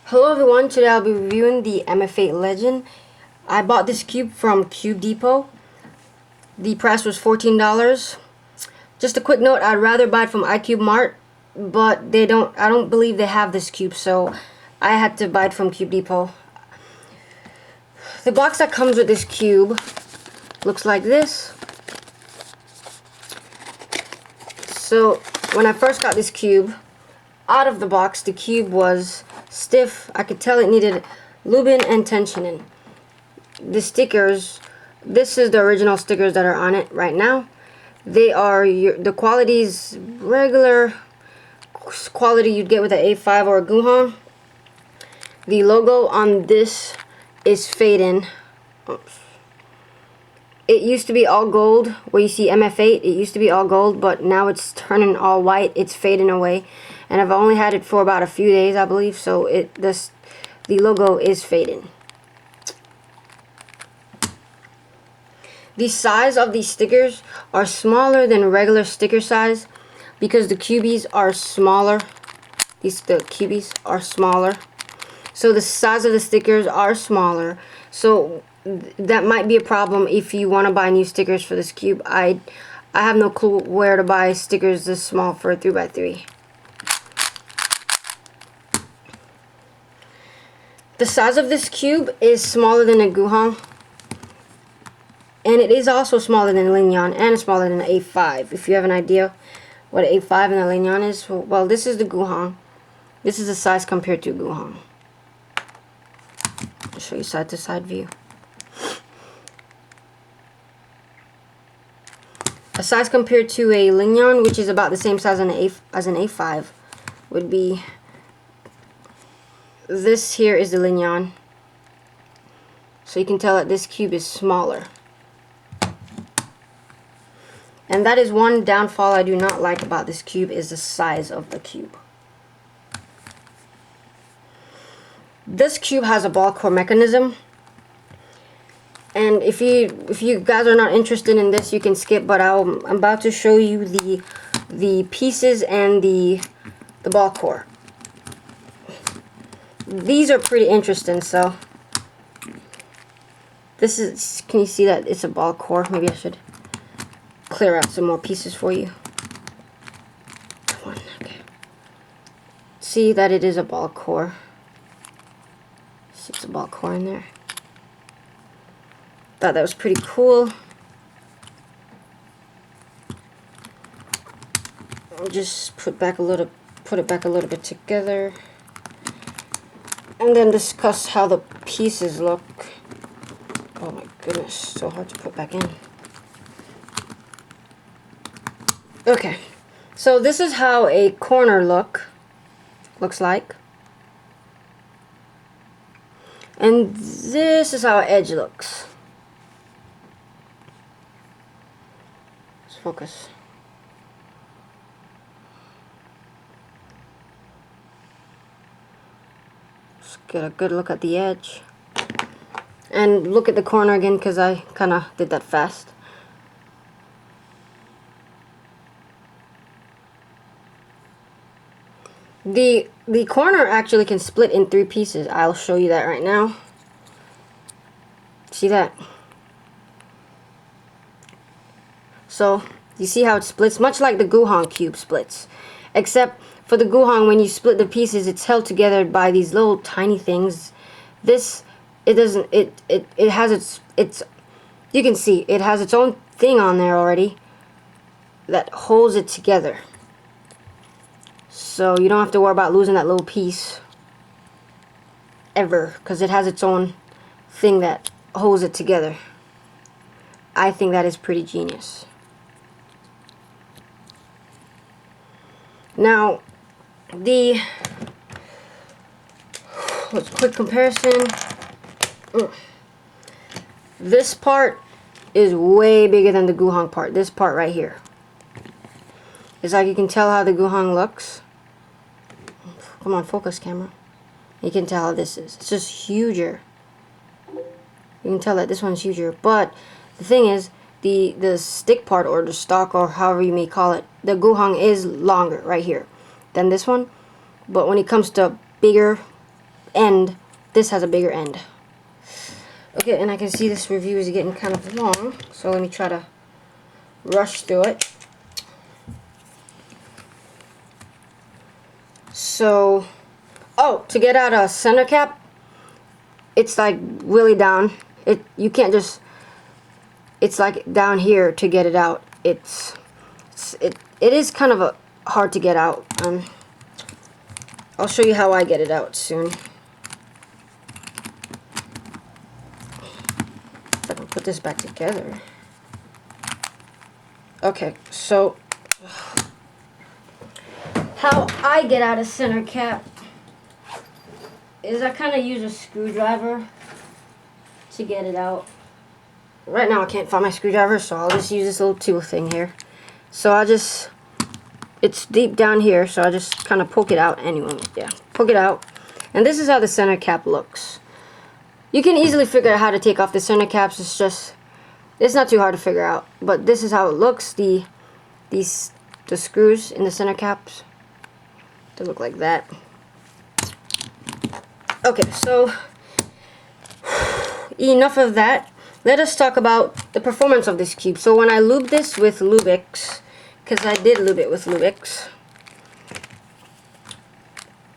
Hello everyone, today I'll be reviewing the MF8 Legend. I bought this cube from Cube Depot. The price was $14. Just a quick note, I'd rather buy it from iCube Mart, but I don't believe they have this cube, so I had to buy it from Cube Depot. The box that comes with this cube looks like this. So when I first got this cube, out of the box, the cube was stiff. I could tell it needed lubing and tensioning. The stickers, this is the original stickers that are on it right now. They are the quality's regular quality you'd get with an A5 or a Guhong. The logo on this is fading. Oops. It used to be all gold, where you see MF8, it used to be all gold, but now it's turning all white. It's fading away, and I've only had it for about a few days, I believe, so the logo is fading. The size of these stickers are smaller than regular sticker size because the cubies are smaller. The cubies are smaller, so the size of the stickers are smaller. So that might be a problem if you want to buy new stickers for this cube. I have no clue where to buy stickers this small for a 3x3. The size of this cube is smaller than a Guhong, and it is also smaller than a Lignon, and smaller than an A5. If you have an idea what an A5 and a Lignon is, well, this is the Guhong. This is the size compared to a Guhong. I'll show you side to side view. A size compared to a Lignon, which is about the same size as an A5, would be this. Here is the Lignon. So you can tell that this cube is smaller. And that is one downfall I do not like about this cube, is the size of the cube. This cube has a ball core mechanism. And if you guys are not interested in this, you can skip, but I'm about to show you the pieces and the ball core. These are pretty interesting. So this is, can you see that it's a ball core? Maybe I should clear out some more pieces for you. Come on, okay. See that it is a ball core. See, it's a ball core in there. Thought that was pretty cool. I'll just put it back a little bit together, and then discuss how the pieces look. Oh my goodness, so hard to put back in. Okay, so this is how a corner looks like, and this is how an edge looks. Focus. Just get a good look at the edge. And look at the corner again, because I kind of did that fast. The corner actually can split in 3 pieces. I'll show you that right now. See that? So you see how it splits, much like the Guhong cube splits, except for the Guhong, when you split the pieces, it's held together by these little tiny things. This, it doesn't. It has its. You can see it has its own thing on there already that holds it together. So you don't have to worry about losing that little piece ever, because it has its own thing that holds it together. I think that is pretty genius. Now, let's quick comparison. This part is way bigger than the Guhong part. This part right here. It's like you can tell how the Guhong looks. Come on, focus, camera. You can tell how this is. It's just huger. You can tell that this one's huger. But the thing is, the stick part, or the stock, or however you may call it, the Guhong is longer right here than this one. But when it comes to bigger end, this has a bigger end. Okay, and I can see this review is getting kind of long, so let me try to rush through it. So, oh, to get out a center cap, it's like really down. You can't just, it's like down here to get it out. It is kind of hard to get out. I'll show you how I get it out soon. If I can put this back together. Okay, so how I get out a center cap is I kind of use a screwdriver to get it out. Right now I can't find my screwdriver, so I'll just use this little tool thing here. So it's deep down here, so I just kind of poke it out anyway. Yeah, poke it out. And this is how the center cap looks. You can easily figure out how to take off the center caps. It's not too hard to figure out. But this is how it looks. The screws in the center caps, they look like that. Okay, so enough of that. Let us talk about the performance of this cube. So when I lubed this with Lubix, because I did lube it with Lubix,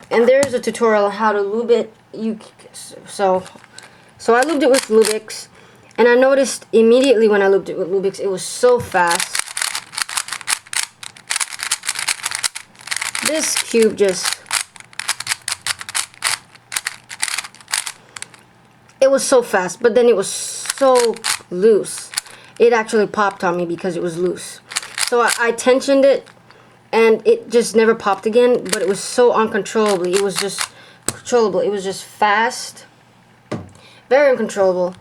and there's a tutorial on how to lube it. So I lubed it with Lubix, and I noticed immediately when I lubed it with Lubix, it was so fast. This cube it was so fast, but then it was so loose. It actually popped on me because it was loose. So I tensioned it, and it just never popped again, but it was so uncontrollably. It was just controllable. It was just fast, very uncontrollable,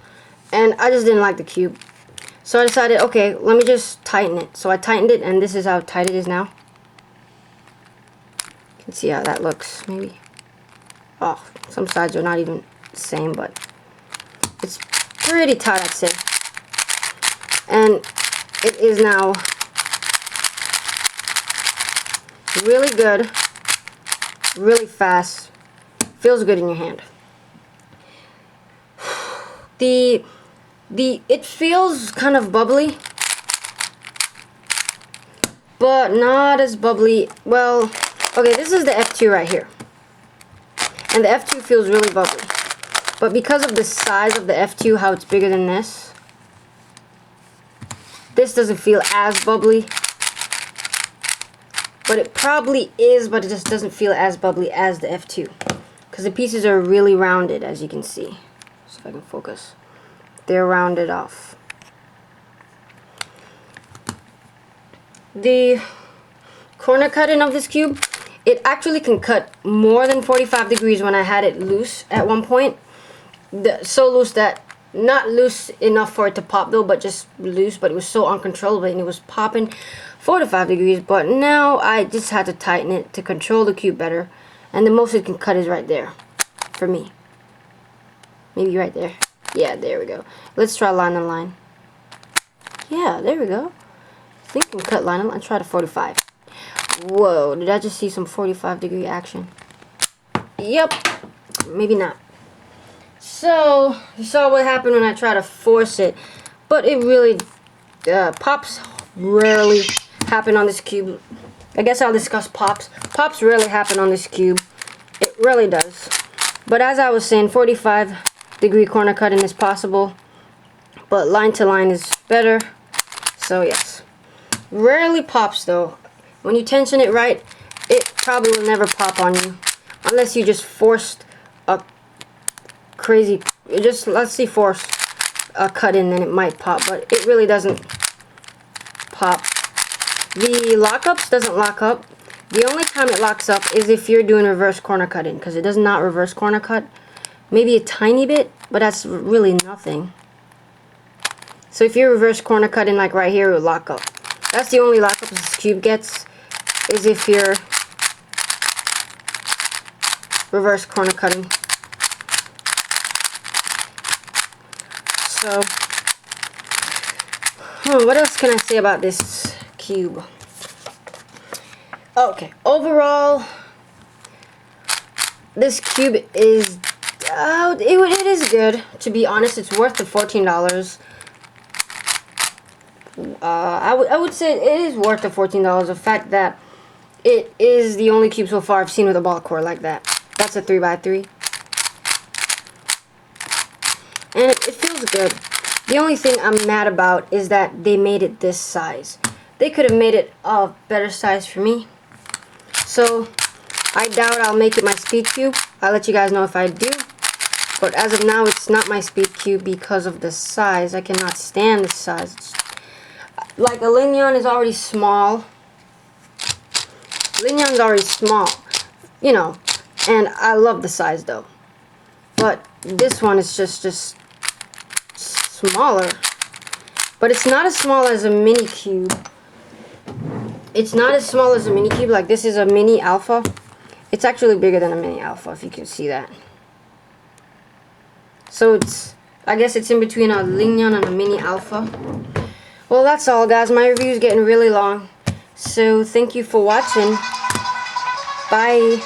and I just didn't like the cube. So I decided, okay, let me just tighten it. So I tightened it, and this is how tight it is now. You can see how that looks, maybe. Oh, some sides are not even the same, but it's pretty tight, I'd say. And it is now really good, really fast, feels good in your hand. It feels kind of bubbly, but not as bubbly. Well, okay, this is the F2 right here, and the F2 feels really bubbly, but because of the size of the F2, how it's bigger than this doesn't feel as bubbly. But it probably is, but it just doesn't feel as bubbly as the F2. Because the pieces are really rounded, as you can see. So if I can focus. They're rounded off. The corner cutting of this cube, it actually can cut more than 45 degrees when I had it loose at one point. So loose that, not loose enough for it to pop though, but just loose, but it was so uncontrollable and it was popping 45 degrees. But now I just had to tighten it to control the cube better, and the most it can cut is right there for me. Maybe right there. Yeah, there we go. Let's try line on line. Yeah, there we go. I think we can cut line on line. Try to 45. Whoa, did I just see some 45 degree action? Yep, maybe not. So, you saw what happened when I try to force it, but it really, pops rarely happen on this cube. I guess I'll discuss pops. Pops rarely happen on this cube. It really does. But as I was saying, 45 degree corner cutting is possible, but line to line is better. So yes, rarely pops though. When you tension it right, it probably will never pop on you, unless you just forced a crazy, let's see, force a cut in, then it might pop, but it really doesn't pop. The lockups doesn't lock up. The only time it locks up is if you're doing reverse corner cutting, because it does not reverse corner cut. Maybe a tiny bit, but that's really nothing. So if you're reverse corner cutting, like right here, it will lock up. That's the only lockup this cube gets, is if you're reverse corner cutting. So, what else can I say about this cube? Okay, overall, this cube is It is good, to be honest. It's worth the $14. I would say it is worth the $14. The fact that it is the only cube so far I've seen with a ball core like that. That's a 3x3. And it feels good. The only thing I'm mad about is that they made it this size. They could have made it a better size for me. So, I doubt I'll make it my speed cube. I'll let you guys know if I do. But as of now, it's not my speed cube because of the size. I cannot stand the size. Like, a Lignon is already small. Lignon's already small, you know, and I love the size though. But this one is just smaller. But it's not as small as a mini cube. It's not as small as a mini cube. Like, this is a mini alpha. It's actually bigger than a mini alpha, if you can see that. So it's, I guess it's in between a Lignon and a mini alpha. Well, that's all, guys. My review is getting really long. So, thank you for watching. Bye.